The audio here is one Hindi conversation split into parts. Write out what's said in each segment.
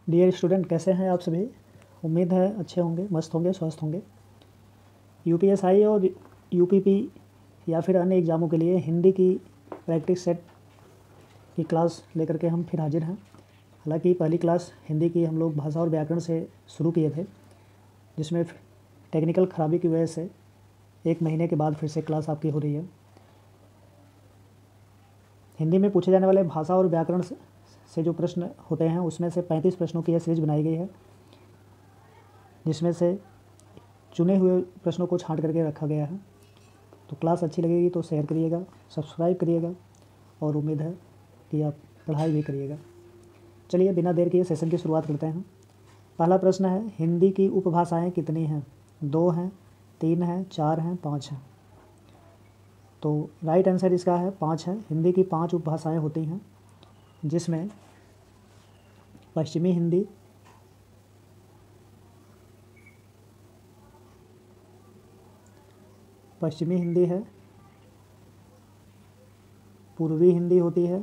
डियर स्टूडेंट, कैसे हैं आप सभी। उम्मीद है अच्छे होंगे, मस्त होंगे, स्वस्थ होंगे। यूपीएसआई और यूपीपी या फिर अन्य एग्ज़ामों के लिए हिंदी की प्रैक्टिस सेट की क्लास लेकर के हम फिर हाजिर हैं। हालांकि पहली क्लास हिंदी की हम लोग भाषा और व्याकरण से शुरू किए थे, जिसमें टेक्निकल ख़राबी की वजह से 1 महीने के बाद फिर से क्लास आपकी हो रही है। हिंदी में पूछे जाने वाले भाषा और व्याकरण से जो प्रश्न होते हैं उसमें से 35 प्रश्नों की यह सीरीज बनाई गई है, जिसमें से चुने हुए प्रश्नों को छांट करके रखा गया है। तो क्लास अच्छी लगेगी तो शेयर करिएगा, सब्सक्राइब करिएगा और उम्मीद है कि आप पढ़ाई भी करिएगा। चलिए बिना देर किए सेशन की शुरुआत करते हैं। पहला प्रश्न है, हिंदी की उपभाषाएं कितनी हैं? 2 हैं, 3 हैं, 4 हैं, 5 हैं। तो राइट आंसर इसका है 5 है। हिंदी की 5 उपभाषाएं होती हैं, जिसमें पश्चिमी हिंदी, है, पूर्वी हिंदी होती है,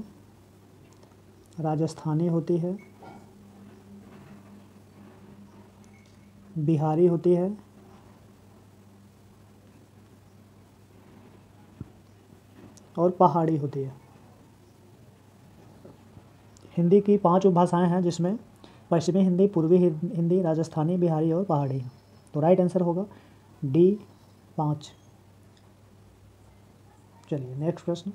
राजस्थानी होती है, बिहारी होती है, और पहाड़ी होती है। हिंदी की 5 उपभाषाएं हैं, जिसमें पश्चिमी हिंदी, पूर्वी हिंदी, राजस्थानी, बिहारी और पहाड़ी हैं। तो राइट आंसर होगा डी 5। चलिए नेक्स्ट प्रश्न।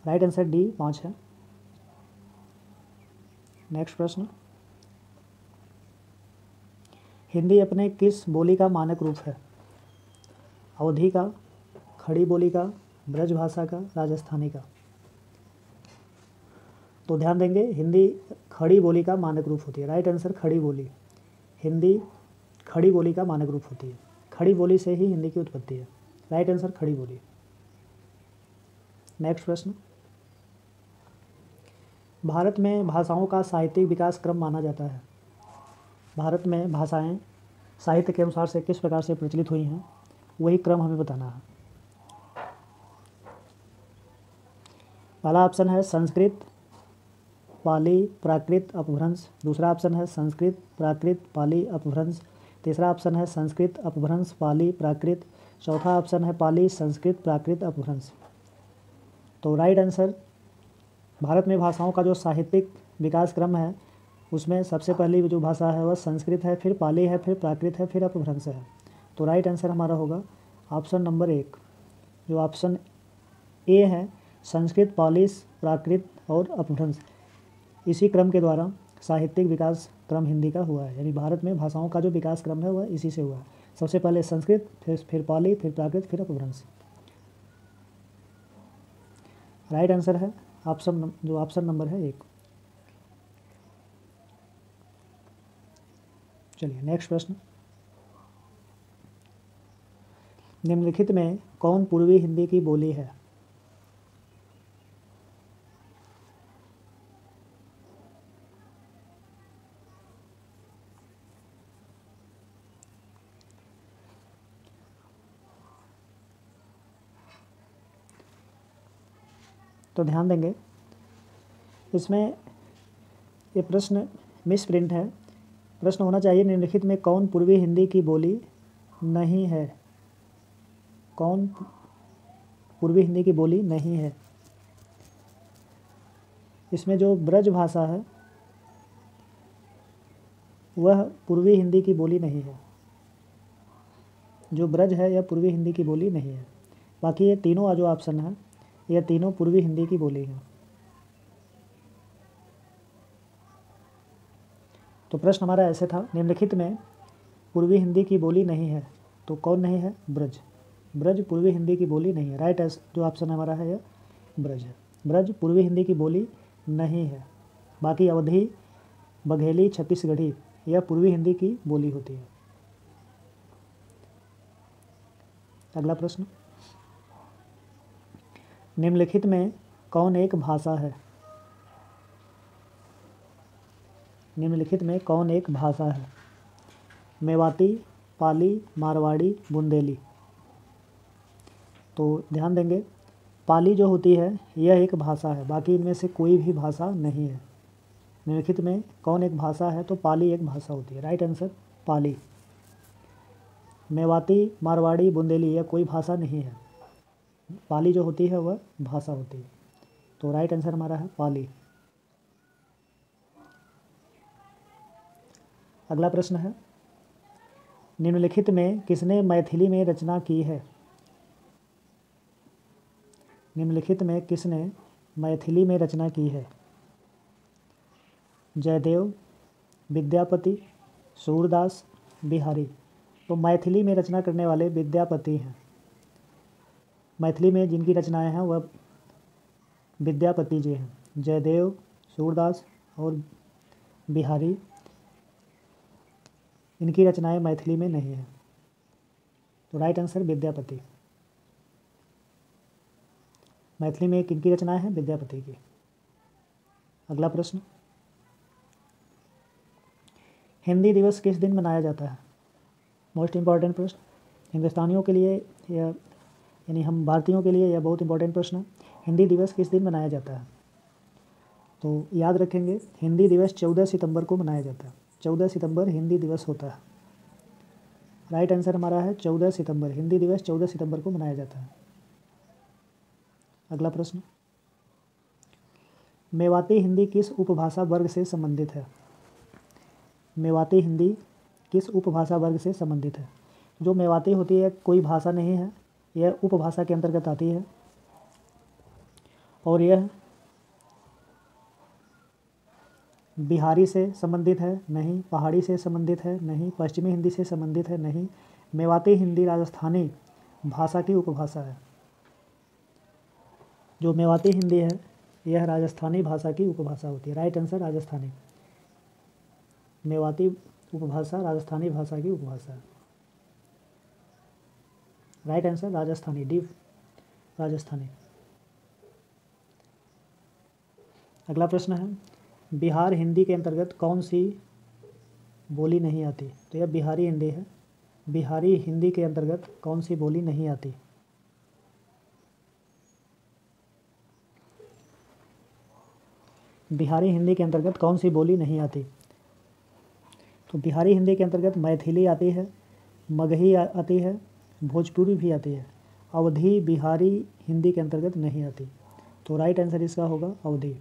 राइट आंसर डी 5 है। नेक्स्ट प्रश्न, हिंदी अपने किस बोली का मानक रूप है? अवधी का, खड़ी बोली का, ब्रजभाषा का, राजस्थानी का। तो ध्यान देंगे, हिंदी खड़ी बोली का मानक रूप होती है। राइट आंसर खड़ी बोली। हिंदी खड़ी बोली का मानक रूप होती है। खड़ी बोली से ही हिंदी की उत्पत्ति है। राइट आंसर खड़ी बोली। नेक्स्ट प्रश्न, भारत में भाषाओं का साहित्यिक विकास क्रम माना जाता है। भारत में भाषाएं साहित्य के अनुसार से किस प्रकार से प्रचलित हुई हैं, वही क्रम हमें बताना है। पहला ऑप्शन है संस्कृत, पाली, प्राकृत, अपभ्रंश। दूसरा ऑप्शन है संस्कृत, प्राकृत, पाली, अपभ्रंश। तीसरा ऑप्शन है संस्कृत, अपभ्रंश, पाली, प्राकृत। चौथा ऑप्शन है पाली, संस्कृत, प्राकृत, अपभ्रंश। तो राइट आंसर, भारत में भाषाओं का जो साहित्यिक विकास क्रम है उसमें सबसे पहली जो भाषा है वह संस्कृत है, फिर पाली है, फिर प्राकृत है, फिर अपभ्रंश है। तो राइट आंसर हमारा होगा ऑप्शन नंबर 1, जो ऑप्शन ए है, संस्कृत, पाली, प्राकृत और अपभ्रंश। इसी क्रम के द्वारा साहित्यिक विकास क्रम हिंदी का हुआ है। यानी भारत में भाषाओं का जो विकास क्रम है वह इसी से हुआ है। सबसे पहले संस्कृत, फिर पाली, फिर प्राकृत, फिर अपभ्रंश। राइट आंसर है ऑप्शन नंबर है 1। चलिए नेक्स्ट प्रश्न, निम्नलिखित में कौन पूर्वी हिंदी की बोली है? तो ध्यान देंगे, इसमें ये प्रश्न मिस प्रिंट है। प्रश्न होना चाहिए, निम्नलिखित में कौन पूर्वी हिंदी की बोली नहीं है? कौन पूर्वी हिंदी की बोली नहीं है? इसमें जो ब्रज भाषा है वह पूर्वी हिंदी की बोली नहीं है। जो ब्रज है यह पूर्वी हिंदी की बोली नहीं है। बाकी ये तीनों जो ऑप्शन है यह तीनों पूर्वी हिंदी की बोली हैं। तो प्रश्न हमारा ऐसे था, निम्नलिखित में पूर्वी हिंदी की बोली नहीं है, तो कौन नहीं है? ब्रज। ब्रज पूर्वी हिंदी की बोली नहीं है। राइट जो ऑप्शन हमारा है यह ब्रज है। ब्रज पूर्वी हिंदी की बोली नहीं है। बाकी अवधी, बघेली, छत्तीसगढ़ी यह पूर्वी हिंदी की बोली होती है। अगला प्रश्न, निम्नलिखित में कौन एक भाषा है? निम्नलिखित में कौन एक भाषा है? मेवाती, पाली, मारवाड़ी, बुंदेली। तो ध्यान देंगे, पाली जो होती है यह एक भाषा है, बाकी इनमें से कोई भी भाषा नहीं है। निम्नलिखित में कौन एक भाषा है? तो पाली एक भाषा होती है। राइट आंसर पाली। मेवाती, मारवाड़ी, बुंदेली यह कोई भाषा नहीं है। पाली जो होती है वह भाषा होती है। तो राइट आंसर हमारा है पाली। अगला प्रश्न है, निम्नलिखित में किसने मैथिली में रचना की है? निम्नलिखित में किसने मैथिली में रचना की है? जयदेव, विद्यापति, सूरदास, बिहारी। तो मैथिली में रचना करने वाले विद्यापति हैं। मैथिली में जिनकी रचनाएं हैं वह विद्यापति जी हैं। जयदेव, सूरदास और बिहारी, इनकी रचनाएं मैथिली में नहीं है। तो राइट आंसर विद्यापति। मैथिली में किनकी रचनाएं हैं? विद्यापति की। अगला प्रश्न, हिंदी दिवस किस दिन मनाया जाता है? मोस्ट इम्पॉर्टेंट प्रश्न हिंदुस्तानियों के लिए यानी हम भारतीयों के लिए यह बहुत इंपॉर्टेंट प्रश्न है। हिंदी दिवस किस दिन मनाया जाता है? तो याद रखेंगे, हिंदी दिवस 14 सितंबर को मनाया जाता है। 14 सितंबर हिंदी दिवस होता है। राइट आंसर हमारा है 14 सितंबर। हिंदी दिवस 14 सितंबर को मनाया जाता है। अगला प्रश्न, मेवाती हिंदी किस उपभाषा वर्ग से संबंधित है? मेवाती हिंदी किस उपभाषा वर्ग से संबंधित है? जो मेवाती होती है कोई भाषा नहीं है, यह उपभाषा के अंतर्गत आती है और यह बिहारी से संबंधित है नहीं, पहाड़ी से संबंधित है नहीं, पश्चिमी हिंदी से संबंधित है नहीं। मेवाती हिंदी राजस्थानी भाषा की उपभाषा है। जो मेवाती हिंदी है यह राजस्थानी भाषा की उपभाषा होती है। Right answer Rajasthani. मेवाती उपभाषा राजस्थानी भाषा की उपभाषा है। Right answer Rajasthani, D Rajasthani. अगला प्रश्न है, बिहार हिंदी के अंतर्गत कौन सी बोली नहीं आती? तो यह बिहारी हिंदी है। बिहारी हिंदी के अंतर्गत कौन सी बोली नहीं आती? बिहारी हिंदी के अंतर्गत कौन सी बोली नहीं आती? तो बिहारी हिंदी के अंतर्गत मैथिली आती है, मगही आती है, भोजपुरी भी आती है। अवधी बिहारी हिंदी के अंतर्गत नहीं आती। तो राइट आंसर इसका होगा अवधी।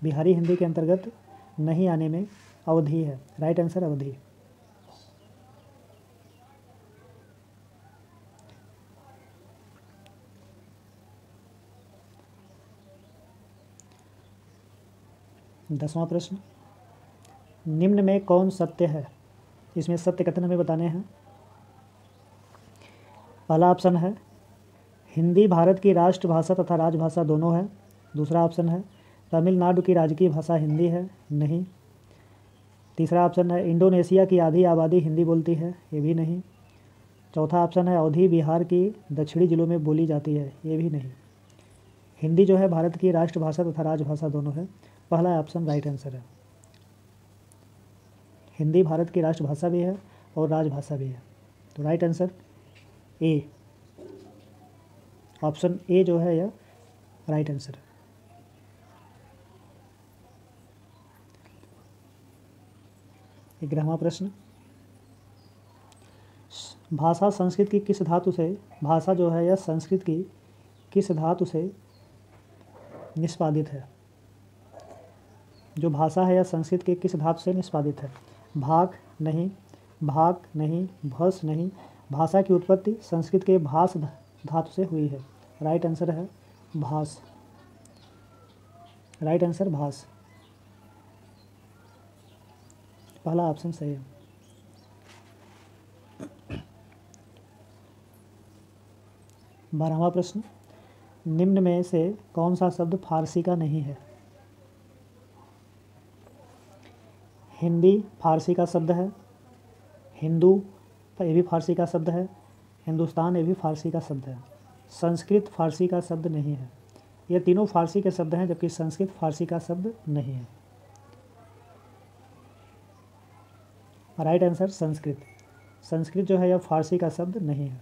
बिहारी हिंदी के अंतर्गत नहीं आने में अवधी है। राइट आंसर अवधी। दसवां प्रश्न, निम्न में कौन सत्य है? इसमें सत्य कथन हमें बताने हैं। पहला ऑप्शन है हिंदी भारत की राष्ट्रभाषा तथा राजभाषा दोनों है। दूसरा ऑप्शन है तमिलनाडु की राजकीय भाषा हिंदी है। नहीं। तीसरा ऑप्शन है इंडोनेशिया की आधी आबादी हिंदी बोलती है। ये भी नहीं। चौथा ऑप्शन है अवधी बिहार की दक्षिणी जिलों में बोली जाती है। ये भी नहीं। हिंदी जो है भारत की राष्ट्रभाषा तथा राजभाषा दोनों है। पहला ऑप्शन राइट आंसर है। हिंदी भारत की राष्ट्रभाषा भी है और राजभाषा भी है। तो right answer A, option A जो है यह राइट आंसर है। ग्यारहवां प्रश्न, भाषा संस्कृत की किस धातु से, भाषा जो है यह संस्कृत की किस धातु से निष्पादित है? जो भाषा है यह संस्कृत के किस धातु से निष्पादित है? भाग नहीं, भाग नहीं, भस नहीं। भाषा की उत्पत्ति संस्कृत के भास धातु से हुई है। राइट आंसर है भास। राइट आंसर भास। पहला ऑप्शन सही है। बारहवां प्रश्न, निम्न में से कौन सा शब्द फारसी का नहीं है? हिंदी फारसी का शब्द है, हिंदू ये भी फारसी का शब्द है, हिंदुस्तान ये भी फारसी का शब्द है, संस्कृत फारसी का शब्द नहीं है। ये तीनों फारसी के शब्द हैं जबकि संस्कृत फारसी का शब्द नहीं है। Right answer Sanskrit. संस्कृत जो है यह फारसी का शब्द नहीं है।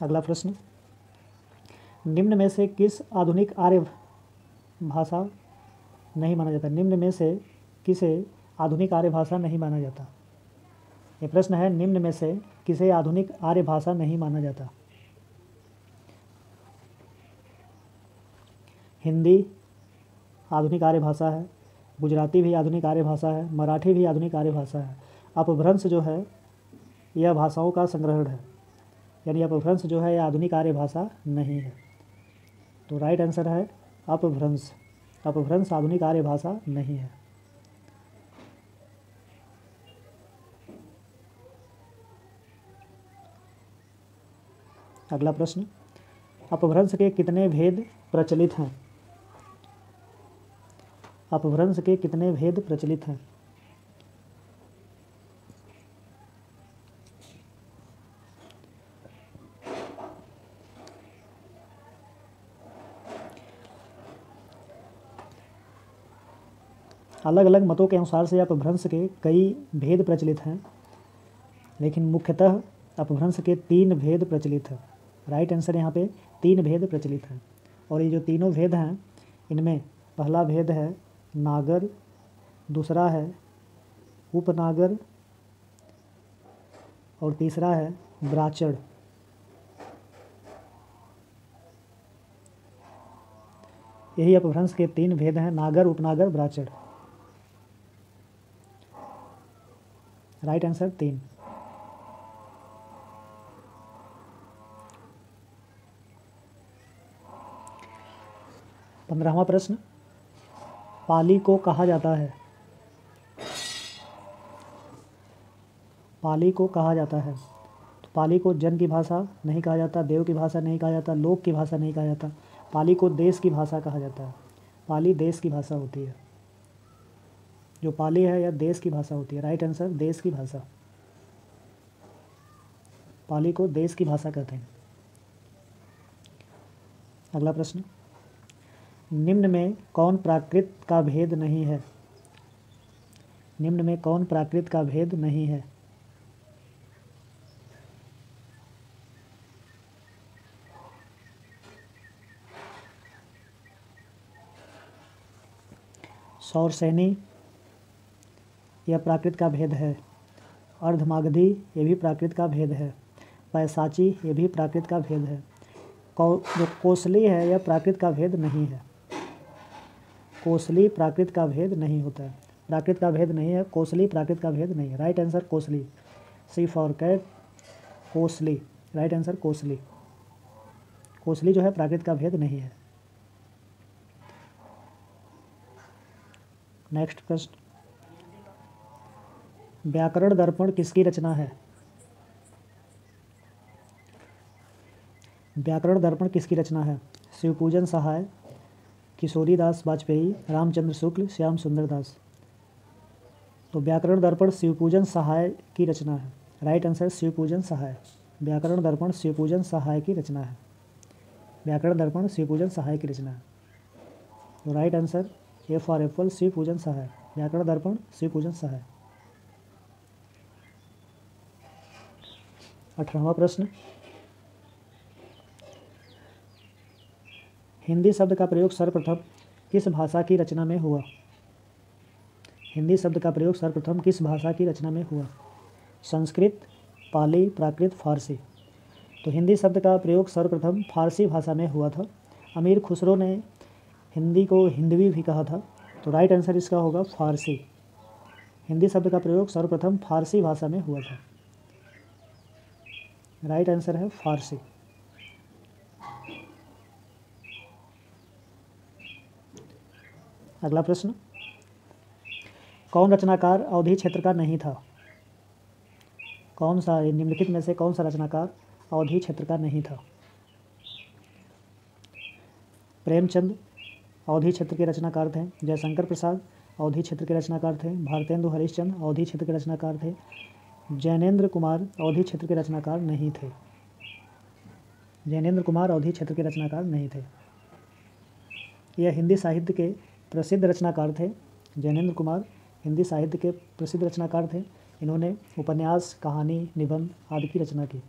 अगला प्रश्न, निम्न में से किस आधुनिक आर्य भाषा नहीं माना जाता? निम्न में से किसे आधुनिक आर्य भाषा नहीं माना जाता? ये प्रश्न है, निम्न में से किसे आधुनिक आर्य भाषा नहीं माना जाता? हिंदी आधुनिक आर्य भाषा है, गुजराती भी आधुनिक आर्य भाषा है, मराठी भी आधुनिक आर्य भाषा है। अपभ्रंश जो है यह भाषाओं का संग्रहण है, यानी अपभ्रंश जो है यह आधुनिक आर्य भाषा नहीं है। तो राइट आंसर है अपभ्रंश। अपभ्रंश आधुनिक आर्य भाषा नहीं है। अगला प्रश्न, अपभ्रंश के कितने भेद प्रचलित हैं? अपभ्रंश के कितने भेद प्रचलित हैं? अलग अलग मतों के अनुसार से अपभ्रंश के कई भेद प्रचलित हैं, लेकिन मुख्यतः अपभ्रंश के 3 भेद प्रचलित हैं। राइट आंसर यहाँ पे 3 भेद प्रचलित हैं। और ये जो तीनों भेद हैं, इनमें पहला भेद है नागर, दूसरा है उपनागर और तीसरा है ब्राचड़। यही अपभ्रंश के 3 भेद हैं, नागर, उपनागर, ब्राचड़। Right answer 3। पंद्रहवां प्रश्न, पाली को कहा जाता है? पाली को कहा जाता है, तो पाली को जन की भाषा नहीं कहा जाता, देव की भाषा नहीं कहा जाता, लोक की भाषा नहीं कहा जाता। पाली को देश की भाषा कहा जाता है। पाली देश की भाषा होती है। जो पाली है यह देश की भाषा होती है। राइट आंसर देश की भाषा। पाली को देश की भाषा कहते हैं। अगला प्रश्न, निम्न में कौन प्राकृत का भेद नहीं है? निम्न में कौन प्राकृत का भेद नहीं है? सौरसैनी यह प्राकृत का भेद है। अर्धमागधी ये भी प्राकृत का भेद है। पैसाची ये भी प्राकृत का भेद है। जो कोसली है यह प्राकृत का भेद नहीं है। कोसली प्राकृत का भेद नहीं होता है। प्राकृत का भेद नहीं है, कोसली प्राकृत का भेद नहीं है। Right answer Kosli. C for cat, Kosli. Right answer Kosli. Kosli जो है प्राकृत का भेद नहीं है। नेक्स्ट प्रश्न, व्याकरण दर्पण किसकी रचना है? व्याकरण दर्पण किसकी रचना है? शिवपूजन सहाय, किशोरीदास वाजपेयी, रामचंद्र शुक्ल, श्याम सुंदर दास। तो व्याकरण दर्पण शिवपूजन सहाय की रचना है। Right answer Shivpujan Sahay. व्याकरण दर्पण शिवपूजन सहाय की रचना है। व्याकरण दर्पण शिवपूजन सहाय की रचना है। तो right answer A for apple, Shivpujan Sahay. Vyakaran Darpan Shivpujan सहाय। 18वां प्रश्न, हिंदी शब्द का प्रयोग सर्वप्रथम किस भाषा की रचना में हुआ? हिंदी शब्द का प्रयोग सर्वप्रथम किस भाषा की रचना में हुआ? संस्कृत, पाली, प्राकृत, फारसी। तो हिंदी शब्द का प्रयोग सर्वप्रथम फारसी भाषा में हुआ था। अमीर खुसरो ने हिंदी को हिंदवी भी कहा था। तो राइट आंसर इसका होगा फारसी। हिंदी शब्द का प्रयोग सर्वप्रथम फारसी भाषा में हुआ था। राइट आंसर है फारसी। अगला प्रश्न, कौन रचनाकार अवधी क्षेत्र का नहीं था? कौन सा निम्नलिखित में से कौन सा रचनाकार अवधी क्षेत्र का नहीं था? प्रेमचंद अवधी क्षेत्र के रचनाकार थे। जयशंकर प्रसाद अवधी क्षेत्र के रचनाकार थे। भारतेंदु हरिश्चंद्र अवधी क्षेत्र के रचनाकार थे। जैनेन्द्र कुमार अवधी क्षेत्र के रचनाकार नहीं थे। जैनेन्द्र कुमार अवधी क्षेत्र के रचनाकार नहीं थे। यह हिंदी साहित्य के प्रसिद्ध रचनाकार थे। जैनेन्द्र कुमार हिंदी साहित्य के प्रसिद्ध रचनाकार थे। इन्होंने उपन्यास, कहानी, निबंध आदि की रचना की।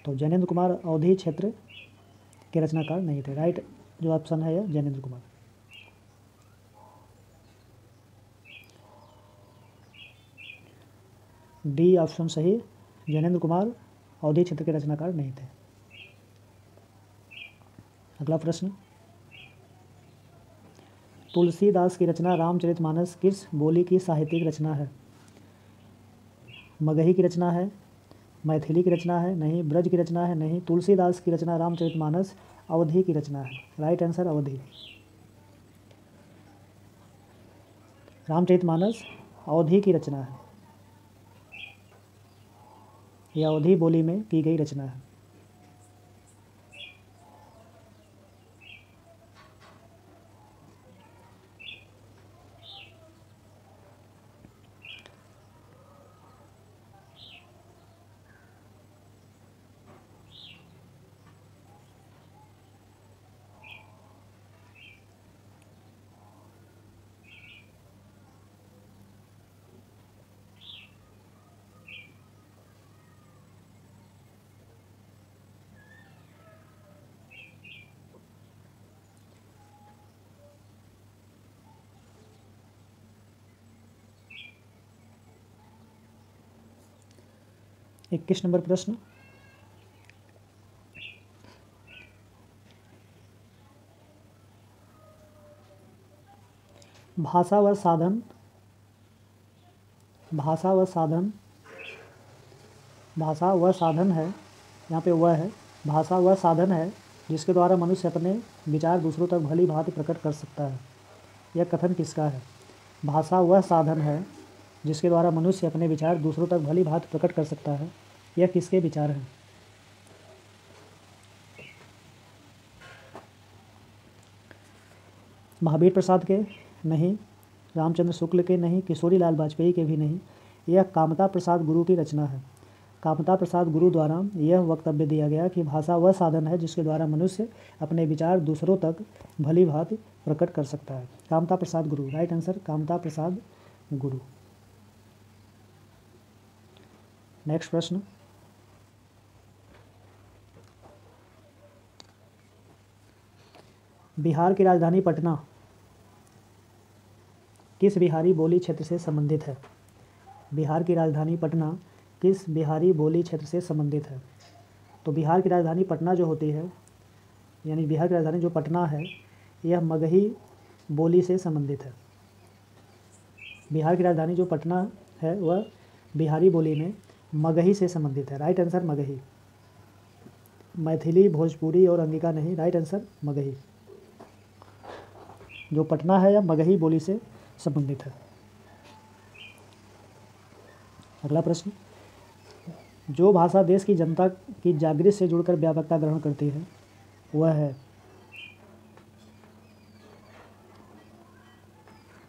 तो जैनेंद्र कुमार अवधी क्षेत्र के रचनाकार नहीं थे। राइट जो ऑप्शन है यह जैनेंद्र कुमार। डी ऑप्शन सही, जैनेंद्र कुमार अवधी क्षेत्र के रचनाकार नहीं थे। अगला प्रश्न, तुलसीदास की रचना रामचरितमानस किस बोली की साहित्यिक रचना है? मगही की रचना है, मैथिली की रचना है, नहीं ब्रज की रचना है, नहीं तुलसीदास की रचना रामचरितमानस अवधी की रचना है। राइट आंसर अवधी। रामचरितमानस अवधी की रचना है, यह अवधी बोली में की गई रचना है। इक्कीस नंबर प्रश्न, भाषा व साधन है, यहाँ पे वह है, भाषा वह साधन है जिसके द्वारा मनुष्य अपने विचार दूसरों तक भली भांति प्रकट कर सकता है। यह कथन किसका है? भाषा वह साधन है जिसके द्वारा मनुष्य अपने विचार दूसरों तक भली भांति प्रकट कर सकता है। यह किसके विचार हैं? महावीर प्रसाद के नहीं, रामचंद्र शुक्ल के नहीं, किशोरी लाल वाजपेयी के भी नहीं। यह कामता प्रसाद गुरु की रचना है। कामता प्रसाद गुरु द्वारा यह वक्तव्य दिया गया कि भाषा वह साधन है जिसके द्वारा मनुष्य अपने विचार दूसरों तक भली भांति प्रकट कर सकता है। कामता प्रसाद गुरु। राइट आंसर कामता प्रसाद गुरु। नेक्स्ट प्रश्न, बिहार की राजधानी पटना किस बिहारी बोली क्षेत्र से संबंधित है? बिहार की राजधानी पटना किस बिहारी बोली क्षेत्र से संबंधित है? तो बिहार की राजधानी पटना जो होती है, यानी बिहार की राजधानी जो पटना है, यह मगही बोली से संबंधित है। बिहार की राजधानी जो पटना है वह बिहारी बोली में मगही से संबंधित है। Right answer Magahi. मैथिली, भोजपुरी और अंगिका नहीं। Right answer Magahi. जो पटना है यह मगही बोली से संबंधित है। अगला प्रश्न, जो भाषा देश की जनता की जागृति से जुड़कर व्यापकता ग्रहण करती है वह है?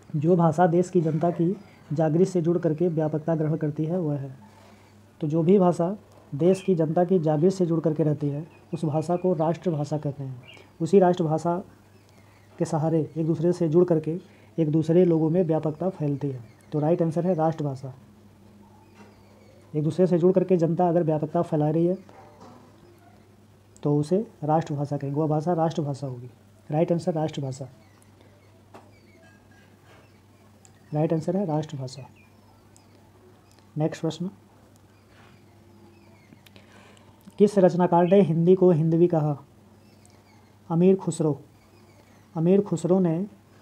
जो भाषा देश की जनता की जागृति से जुड़ करके व्यापकता ग्रहण करती है वह है। तो जो भी भाषा देश की जनता की जागृति से जुड़ करके रहती है उस भाषा को राष्ट्रभाषा कहते हैं। उसी राष्ट्रभाषा के सहारे एक दूसरे से जुड़ करके एक दूसरे लोगों में व्यापकता फैलती है। तो राइट आंसर है राष्ट्रभाषा। एक दूसरे से जुड़ करके जनता अगर व्यापकता फैला रही है तो उसे राष्ट्रभाषा कहेंगे, वह भाषा राष्ट्रभाषा होगी। राइट आंसर राष्ट्रभाषा। राइट आंसर है राष्ट्रभाषा। नेक्स्ट प्रश्न, किस रचनाकार ने हिंदी को हिंदवी कहा? अमीर खुसरो। अमीर खुसरो ने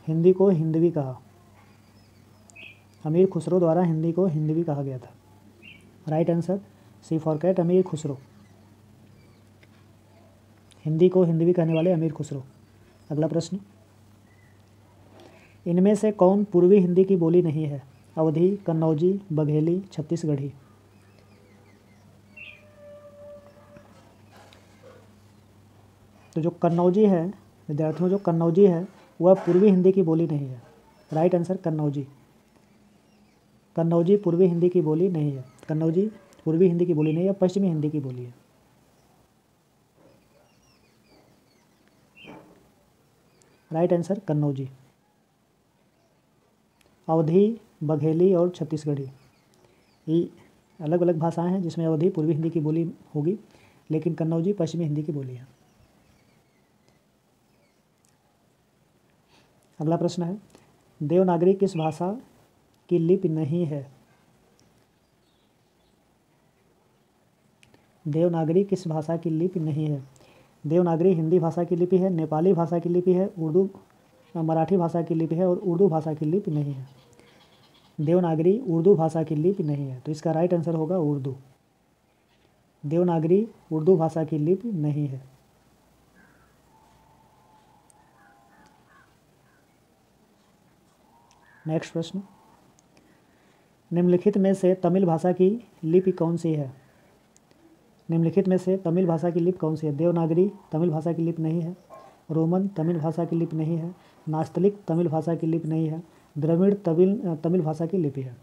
हिंदी को हिंदवी कहा। अमीर खुसरो द्वारा हिंदी को हिंदवी कहा गया था। Right answer C for cat, Amir Khusro. Hindi को हिंदवी कहने वाले अमीर खुसरो। अगला प्रश्न, इनमें से कौन पूर्वी हिंदी की बोली नहीं है? अवधी, कन्नौजी, बघेली, छत्तीसगढ़ी। तो जो कन्नौजी है विद्यार्थियों, जो कन्नौजी है वह पूर्वी हिंदी की बोली नहीं है। Right answer Kannauji. कन्नौजी पूर्वी हिंदी की बोली नहीं है। कन्नौजी पूर्वी हिंदी की बोली नहीं है, पश्चिमी हिंदी की बोली है। Right answer Kannauji. अवधी, बघेली और छत्तीसगढ़ी ये अलग अलग भाषाएं हैं जिसमें अवधी पूर्वी हिंदी की बोली होगी लेकिन कन्नौजी पश्चिमी हिंदी की बोली है। अगला प्रश्न है, देवनागरी किस भाषा की लिपि नहीं है? देवनागरी किस भाषा की लिपि नहीं है? देवनागरी हिंदी भाषा की लिपि है, नेपाली भाषा की लिपि है, मराठी भाषा की लिपि है और उर्दू भाषा की लिपि नहीं है। देवनागरी उर्दू भाषा की लिपि नहीं है, तो इसका राइट आंसर होगा उर्दू। देवनागरी उर्दू भाषा की लिपि नहीं है। नेक्स्ट प्रश्न, निम्नलिखित में से तमिल भाषा की लिपि कौन सी है? निम्नलिखित में से तमिल भाषा की लिपि कौन सी है? देवनागरी तमिल भाषा की लिपि नहीं है, रोमन तमिल भाषा की लिपि नहीं है, नास्तलिक तमिल भाषा की लिपि नहीं है, द्रविड़ तमिल भाषा की लिपि है।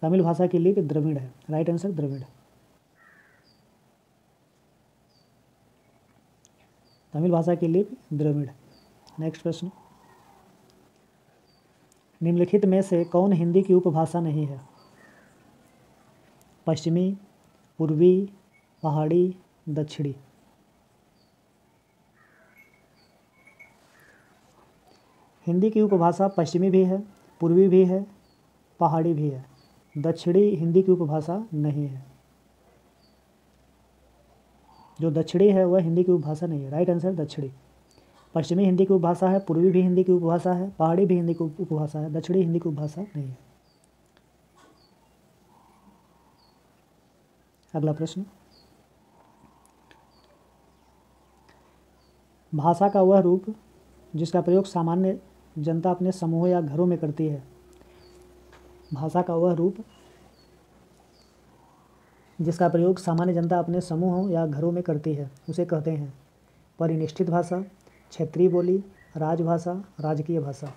तमिल भाषा की लिपि द्रविड़ है, राइट आंसर द्रविड़। तमिल भाषा की लिपि द्रविड़। नेक्स्ट प्रश्न, निम्नलिखित में से कौन हिंदी की उपभाषा नहीं है? पश्चिमी, पूर्वी, पहाड़ी, दक्षिणी। हिंदी की उपभाषा पश्चिमी भी है, पूर्वी भी है, पहाड़ी भी है। दक्षिणी हिंदी की उपभाषा नहीं है। जो दक्षिणी है वह हिंदी की उपभाषा नहीं है, राइट आंसर दक्षिणी। पश्चिमी हिंदी की उपभाषा है, पूर्वी भी हिंदी की उपभाषा है, पहाड़ी भी हिंदी की उपभाषा है, दक्षिणी हिंदी की उपभाषा नहीं है। अगला प्रश्न, भाषा का वह रूप जिसका प्रयोग सामान्य जनता अपने समूह या घरों में करती है। भाषा का वह रूप जिसका प्रयोग सामान्य जनता अपने समूहों या घरों में करती है उसे कहते हैं परिनिष्ठित भाषा, क्षेत्रीय बोली, राजभाषा, राजकीय भाषा।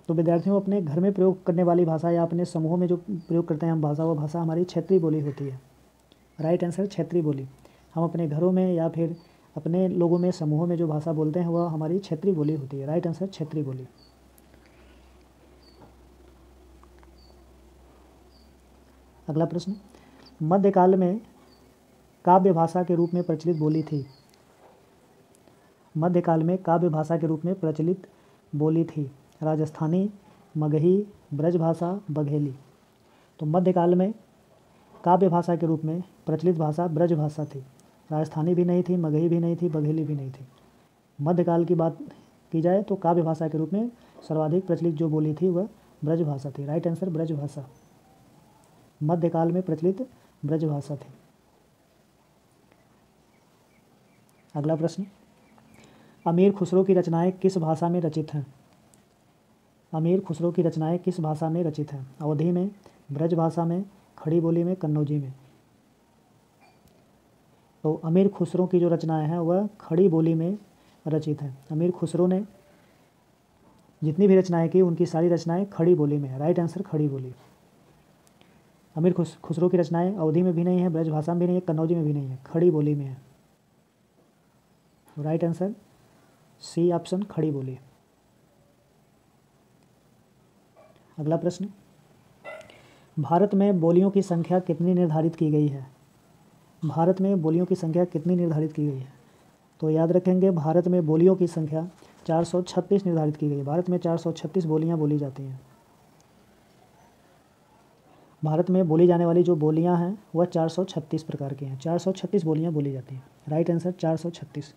तो विद्यार्थियों, अपने घर में प्रयोग करने वाली भाषा या अपने समूहों में जो प्रयोग करते हैं हम भाषा, वह भाषा हमारी क्षेत्रीय बोली होती है। राइट आंसर क्षेत्रीय बोली। हम अपने घरों में या फिर अपने लोगों में समूहों में जो भाषा बोलते हैं वह हमारी क्षेत्रीय बोली होती है। राइट आंसर क्षेत्रीय बोली। अगला प्रश्न, मध्यकाल में काव्य भाषा के रूप में प्रचलित बोली थी। मध्यकाल में काव्य भाषा के रूप में प्रचलित बोली थी राजस्थानी, मगही, ब्रजभाषा, बघेली। तो मध्यकाल में काव्य भाषा के रूप में प्रचलित भाषा ब्रजभाषा थी। राजस्थानी भी नहीं थी, मगही भी नहीं थी, बघेली भी नहीं थी। मध्यकाल की बात की जाए तो काव्य भाषा के रूप में सर्वाधिक प्रचलित जो बोली थी वह ब्रजभाषा थी। Right answer Brajbhasha. मध्यकाल में प्रचलित ब्रजभाषा थी। अगला प्रश्न, अमीर खुसरो की रचनाएं किस भाषा में रचित हैं? अमीर खुसरो की रचनाएं किस भाषा में रचित हैं? अवधी में, ब्रजभाषा में, खड़ी बोली में, कन्नौजी में। तो अमीर खुसरो की जो रचनाएं हैं वह खड़ी बोली में रचित हैं। अमीर खुसरो ने जितनी भी रचनाएं की उनकी सारी रचनाएं खड़ी बोली में है। राइट आंसर खड़ी बोली। अमीर खुसरो की रचनाएं अवधी में भी नहीं है, ब्रजभाषा में भी नहीं है, कन्नौजी में भी नहीं है, खड़ी बोली में है। राइट आंसर सी ऑप्शन खड़ी बोली। अगला प्रश्न, भारत में बोलियों की संख्या कितनी निर्धारित की गई है? भारत में बोलियों की संख्या कितनी निर्धारित की गई है? तो याद रखेंगे, भारत में बोलियों की संख्या 436 निर्धारित की गई है। भारत में 436 बोलियां बोली जाती हैं। भारत में बोली जाने वाली जो बोलियां हैं वह 436 प्रकार की हैं। 436 बोलियां बोली जाती हैं। Right answer 436।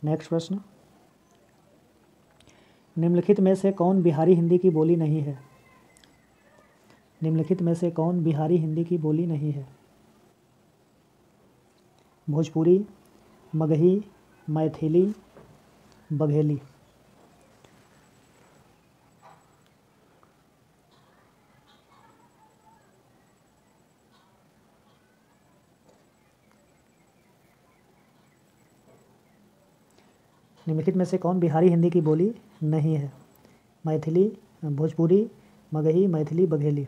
नेक्स्ट प्रश्न, निम्नलिखित में से कौन बिहारी हिंदी की बोली नहीं है? निम्नलिखित में से कौन बिहारी हिंदी की बोली नहीं है? भोजपुरी, मगही, मैथिली, बघेली। निम्नलिखित में से कौन बिहारी हिंदी की बोली नहीं है? मैथिली, भोजपुरी, मगही, मैथिली, बघेली।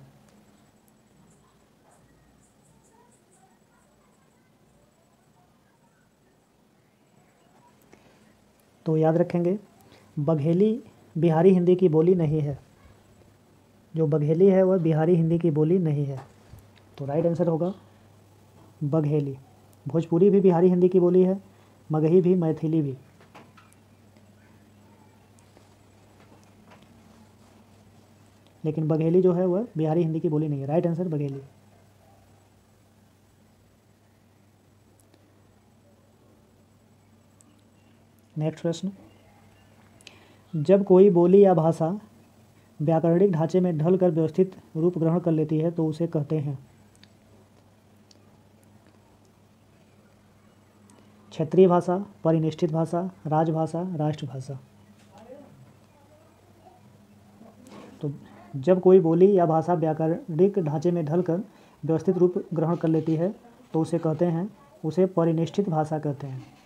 तो याद रखेंगे, बघेली बिहारी हिंदी की बोली नहीं है। जो बघेली है वह बिहारी हिंदी की बोली नहीं है। तो राइट आंसर होगा बघेली। भोजपुरी भी बिहारी हिंदी की बोली है, मगही भी, मैथिली भी। लेकिन बघेली जो है वह बिहारी हिंदी की बोली नहीं है। Right answer Bagheli. नेक्स्ट प्रश्न, जब कोई बोली या भाषा व्याकरणिक ढांचे में ढलकर व्यवस्थित रूप ग्रहण कर लेती है तो उसे कहते हैं क्षेत्रीय भाषा, परिनिष्ठित भाषा, राजभाषा, राष्ट्रभाषा। तो जब कोई बोली या भाषा व्याकरणिक ढांचे में ढलकर व्यवस्थित रूप ग्रहण कर लेती है तो उसे कहते हैं, उसे परिनिष्ठित भाषा कहते हैं।